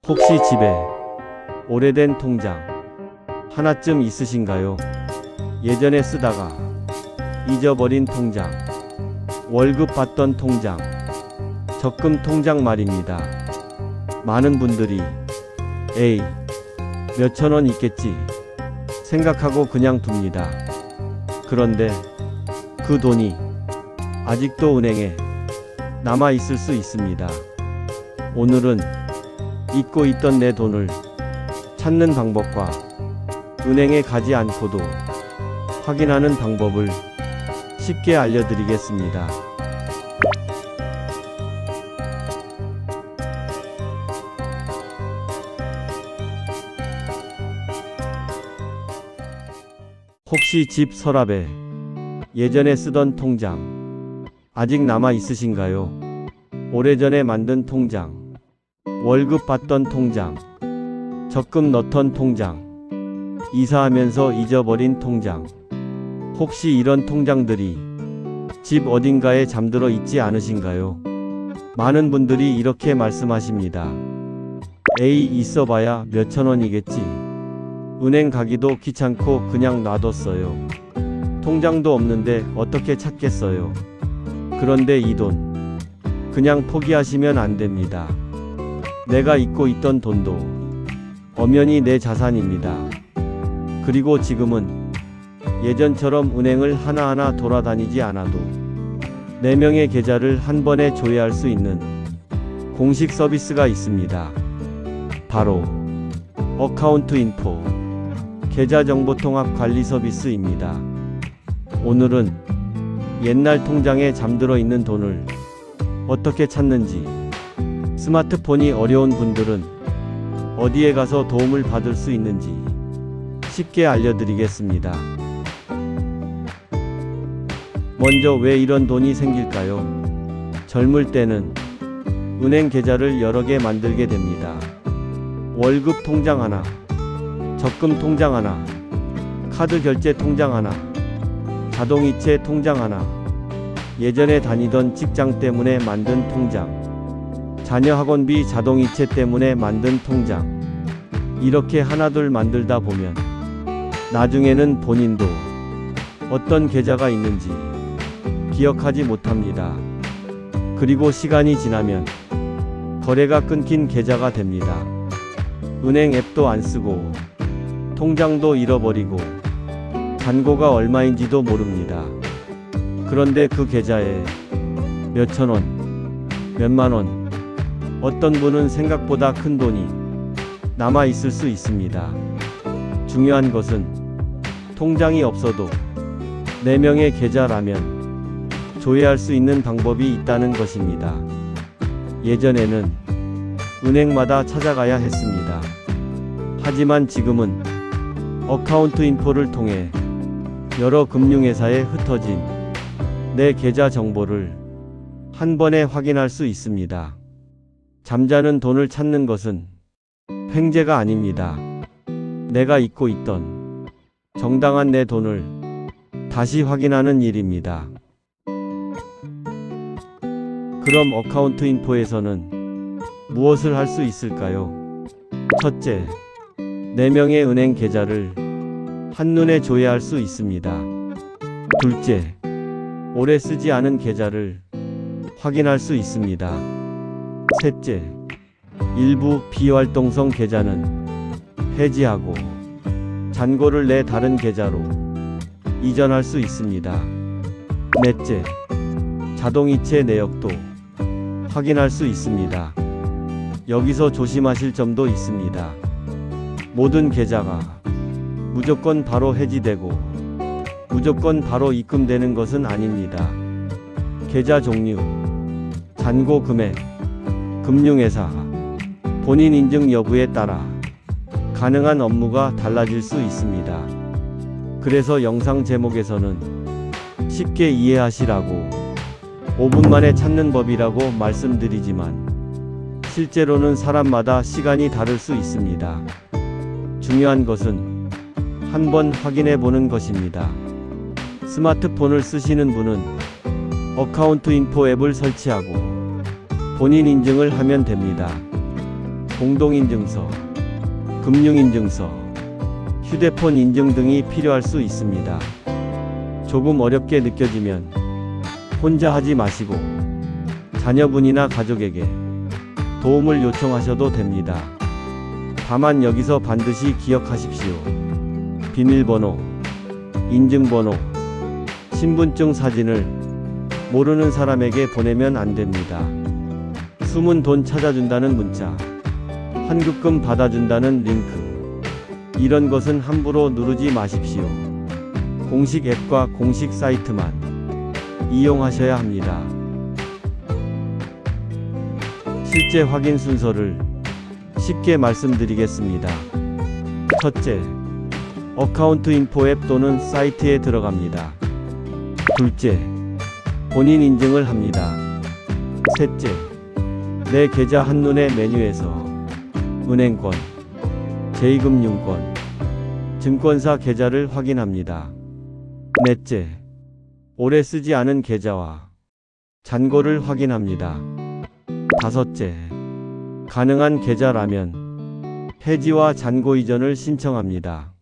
혹시 집에 오래된 통장 하나쯤 있으신가요? 예전에 쓰다가 잊어버린 통장, 월급 받던 통장, 적금 통장 말입니다. 많은 분들이 에이, 몇천 원 있겠지 생각하고 그냥 둡니다. 그런데 그 돈이 아직도 은행에 남아 있을 수 있습니다. 오늘은 잊고 있던 내 돈을 찾는 방법과 은행에 가지 않고도 확인하는 방법을 쉽게 알려드리겠습니다. 혹시 집 서랍에 예전에 쓰던 통장 아직 남아 있으신가요? 오래전에 만든 통장, 월급 받던 통장, 적금 넣던 통장, 이사하면서 잊어버린 통장. 혹시 이런 통장들이 집 어딘가에 잠들어 있지 않으신가요? 많은 분들이 이렇게 말씀하십니다. 에이, 있어봐야 몇천 원이겠지. 은행 가기도 귀찮고 그냥 놔뒀어요. 통장도 없는데 어떻게 찾겠어요. 그런데 이 돈 그냥 포기하시면 안 됩니다. 내가 잊고 있던 돈도 엄연히 내 자산입니다. 그리고 지금은 예전처럼 은행을 하나하나 돌아다니지 않아도 4명의 계좌를 한 번에 조회할 수 있는 공식 서비스가 있습니다. 바로 어카운트 인포 계좌정보통합 관리 서비스입니다. 오늘은 옛날 통장에 잠들어 있는 돈을 어떻게 찾는지, 스마트폰이 어려운 분들은 어디에 가서 도움을 받을 수 있는지 쉽게 알려드리겠습니다. 먼저 왜 이런 돈이 생길까요? 젊을 때는 은행 계좌를 여러 개 만들게 됩니다. 월급 통장 하나, 적금 통장 하나, 카드 결제 통장 하나, 자동이체 통장 하나, 예전에 다니던 직장 때문에 만든 통장, 자녀 학원비 자동이체 때문에 만든 통장. 이렇게 하나둘 만들다 보면 나중에는 본인도 어떤 계좌가 있는지 기억하지 못합니다. 그리고 시간이 지나면 거래가 끊긴 계좌가 됩니다. 은행 앱도 안 쓰고 통장도 잃어버리고 잔고가 얼마인지도 모릅니다. 그런데 그 계좌에 몇천 원, 몇만 원, 어떤 분은 생각보다 큰 돈이 남아 있을 수 있습니다. 중요한 것은 통장이 없어도 4명의 계좌라면 조회할 수 있는 방법이 있다는 것입니다. 예전에는 은행마다 찾아가야 했습니다. 하지만 지금은 어카운트 인포를 통해 여러 금융회사에 흩어진 내 계좌 정보를 한 번에 확인할 수 있습니다. 잠자는 돈을 찾는 것은 횡재가 아닙니다. 내가 잊고 있던 정당한 내 돈을 다시 확인하는 일입니다. 그럼 어카운트 인포에서는 무엇을 할 수 있을까요? 첫째, 4명의 은행 계좌를 한눈에 조회할 수 있습니다. 둘째, 오래 쓰지 않은 계좌를 확인할 수 있습니다. 셋째, 일부 비활동성 계좌는 해지하고 잔고를 내 다른 계좌로 이전할 수 있습니다. 넷째, 자동이체 내역도 확인할 수 있습니다. 여기서 조심하실 점도 있습니다. 모든 계좌가 무조건 바로 해지되고 무조건 바로 입금되는 것은 아닙니다. 계좌 종류, 잔고 금액, 금융회사, 본인 인증 여부에 따라 가능한 업무가 달라질 수 있습니다. 그래서 영상 제목에서는 쉽게 이해하시라고 5분 만에 찾는 법이라고 말씀드리지만 실제로는 사람마다 시간이 다를 수 있습니다. 중요한 것은 한번 확인해 보는 것입니다. 스마트폰을 쓰시는 분은 어카운트 인포 앱을 설치하고 본인 인증을 하면 됩니다. 공동인증서, 금융인증서, 휴대폰 인증 등이 필요할 수 있습니다. 조금 어렵게 느껴지면 혼자 하지 마시고 자녀분이나 가족에게 도움을 요청하셔도 됩니다. 다만 여기서 반드시 기억하십시오. 비밀번호, 인증번호, 신분증 사진을 모르는 사람에게 보내면 안 됩니다. 숨은 돈 찾아준다는 문자, 환급금 받아준다는 링크, 이런 것은 함부로 누르지 마십시오. 공식 앱과 공식 사이트만 이용하셔야 합니다. 실제 확인 순서를 쉽게 말씀드리겠습니다. 첫째, 어카운트 인포 앱 또는 사이트에 들어갑니다. 둘째, 본인 인증을 합니다. 셋째, 내 계좌 한눈에 메뉴에서 은행권, 제2금융권, 증권사 계좌를 확인합니다. 넷째, 오래 쓰지 않은 계좌와 잔고를 확인합니다. 다섯째, 가능한 계좌라면 폐지와 잔고 이전을 신청합니다.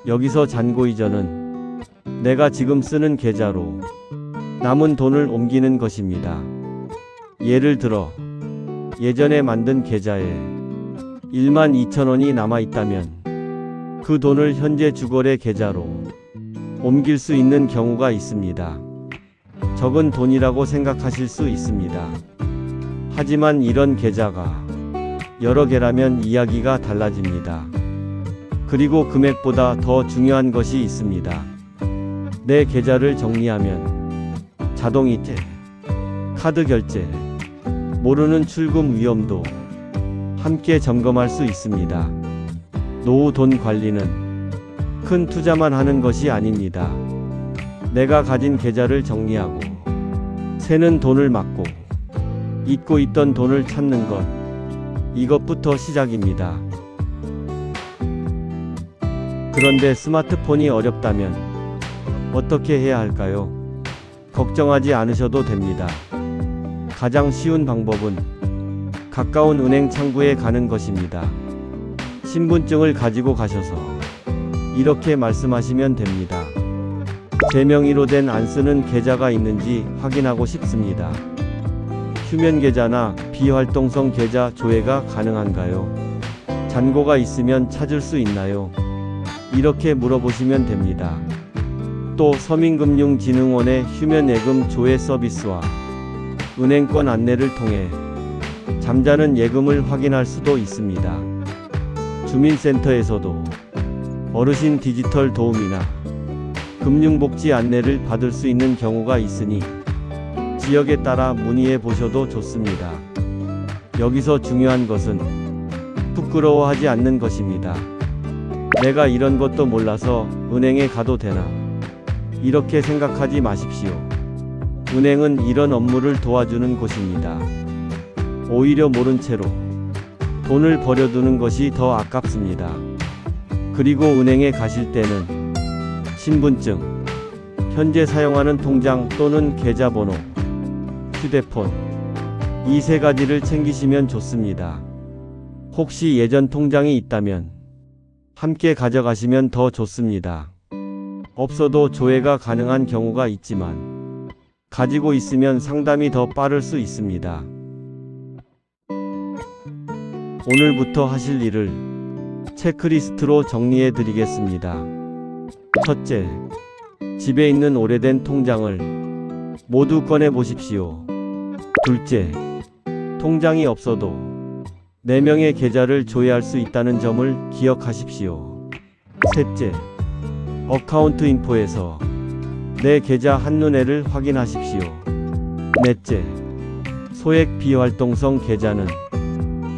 여기서 잔고 이전은 내가 지금 쓰는 계좌로 남은 돈을 옮기는 것입니다. 예를 들어 예전에 만든 계좌에 12,000원이 남아 있다면 그 돈을 현재 주거래 계좌로 옮길 수 있는 경우가 있습니다. 적은 돈이라고 생각하실 수 있습니다. 하지만 이런 계좌가 여러 개라면 이야기가 달라집니다. 그리고 금액보다 더 중요한 것이 있습니다. 내 계좌를 정리하면 자동이체, 카드 결제, 모르는 출금 위험도 함께 점검할 수 있습니다. 노후 돈 관리는 큰 투자만 하는 것이 아닙니다. 내가 가진 계좌를 정리하고 새는 돈을 막고 잊고 있던 돈을 찾는 것, 이것부터 시작입니다. 그런데 스마트폰이 어렵다면 어떻게 해야 할까요? 걱정하지 않으셔도 됩니다. 가장 쉬운 방법은 가까운 은행 창구에 가는 것입니다. 신분증을 가지고 가셔서 이렇게 말씀하시면 됩니다. 제 명의로 된 안 쓰는 계좌가 있는지 확인하고 싶습니다. 휴면 계좌나 비활동성 계좌 조회가 가능한가요? 잔고가 있으면 찾을 수 있나요? 이렇게 물어보시면 됩니다. 또 서민금융진흥원의 휴면 예금 조회 서비스와 은행권 안내를 통해 잠자는 예금을 확인할 수도 있습니다. 주민센터에서도 어르신 디지털 도움이나 금융복지 안내를 받을 수 있는 경우가 있으니 지역에 따라 문의해 보셔도 좋습니다. 여기서 중요한 것은 부끄러워하지 않는 것입니다. 내가 이런 것도 몰라서 은행에 가도 되나? 이렇게 생각하지 마십시오. 은행은 이런 업무를 도와주는 곳입니다. 오히려 모른 채로 돈을 버려두는 것이 더 아깝습니다. 그리고 은행에 가실 때는 신분증, 현재 사용하는 통장 또는 계좌번호, 휴대폰, 이 세 가지를 챙기시면 좋습니다. 혹시 예전 통장이 있다면 함께 가져가시면 더 좋습니다. 없어도 조회가 가능한 경우가 있지만 가지고 있으면 상담이 더 빠를 수 있습니다. 오늘부터 하실 일을 체크리스트로 정리해 드리겠습니다. 첫째, 집에 있는 오래된 통장을 모두 꺼내 보십시오. 둘째, 통장이 없어도 4명의 계좌를 조회할 수 있다는 점을 기억하십시오. 셋째, 어카운트 인포에서 내 계좌 한눈에를 확인하십시오. 넷째, 소액 비활동성 계좌는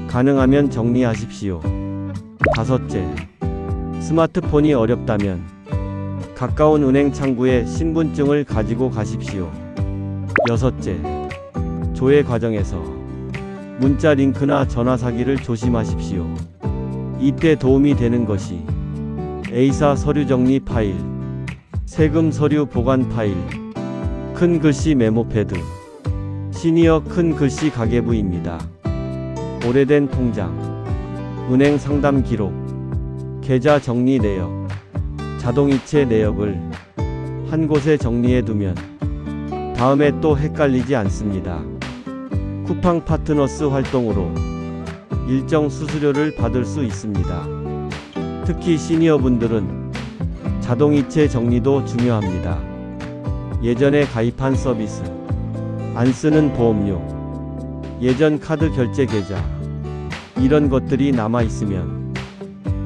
가능하면 정리하십시오. 다섯째, 스마트폰이 어렵다면 가까운 은행 창구에 신분증을 가지고 가십시오. 여섯째, 조회 과정에서 문자 링크나 전화 사기를 조심하십시오. 이때 도움이 되는 것이 A사 서류 정리 파일, 세금 서류 보관 파일, 큰 글씨 메모 패드, 시니어 큰 글씨 가계부입니다. 오래된 통장, 은행 상담 기록, 계좌 정리 내역, 자동이체 내역을 한 곳에 정리해 두면 다음에 또 헷갈리지 않습니다. 쿠팡 파트너스 활동으로 일정 수수료를 받을 수 있습니다. 특히 시니어분들은 자동이체 정리도 중요합니다. 예전에 가입한 서비스, 안 쓰는 보험료, 예전 카드 결제 계좌, 이런 것들이 남아 있으면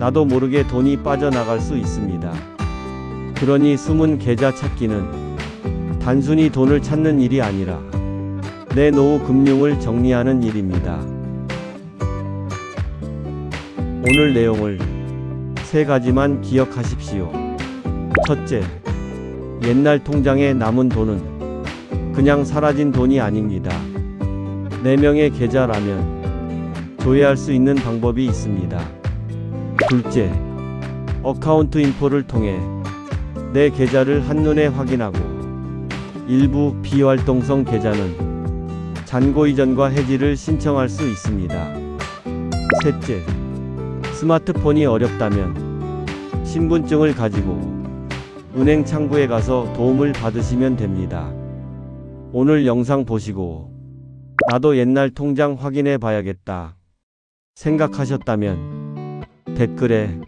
나도 모르게 돈이 빠져나갈 수 있습니다. 그러니 숨은 계좌 찾기는 단순히 돈을 찾는 일이 아니라 내 노후 금융을 정리하는 일입니다. 오늘 내용을 3가지만 기억하십시오. 첫째, 옛날 통장에 남은 돈은 그냥 사라진 돈이 아닙니다. 4명의 계좌라면 조회할 수 있는 방법이 있습니다. 둘째, 어카운트 인포를 통해 내 계좌를 한눈에 확인하고 일부 비활동성 계좌는 잔고 이전과 해지를 신청할 수 있습니다. 셋째, 스마트폰이 어렵다면 신분증을 가지고 은행 창구에 가서 도움을 받으시면 됩니다. 오늘 영상 보시고 나도 옛날 통장 확인해 봐야겠다 생각하셨다면 댓글에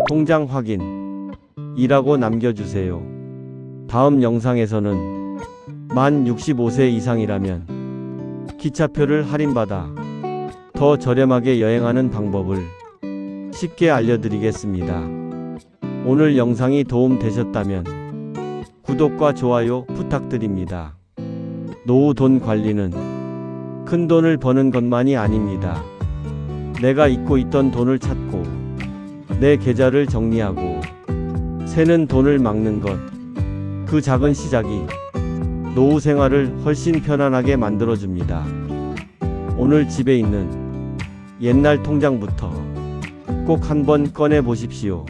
통장 확인 이라고 남겨주세요. 다음 영상에서는 만 65세 이상이라면 기차표를 할인받아 더 저렴하게 여행하는 방법을 쉽게 알려드리겠습니다. 오늘 영상이 도움 되셨다면 구독과 좋아요 부탁드립니다. 노후 돈 관리는 큰 돈을 버는 것만이 아닙니다. 내가 잊고 있던 돈을 찾고 내 계좌를 정리하고 새는 돈을 막는 것, 그 작은 시작이 노후 생활을 훨씬 편안하게 만들어줍니다. 오늘 집에 있는 옛날 통장부터 꼭 한번 꺼내 보십시오.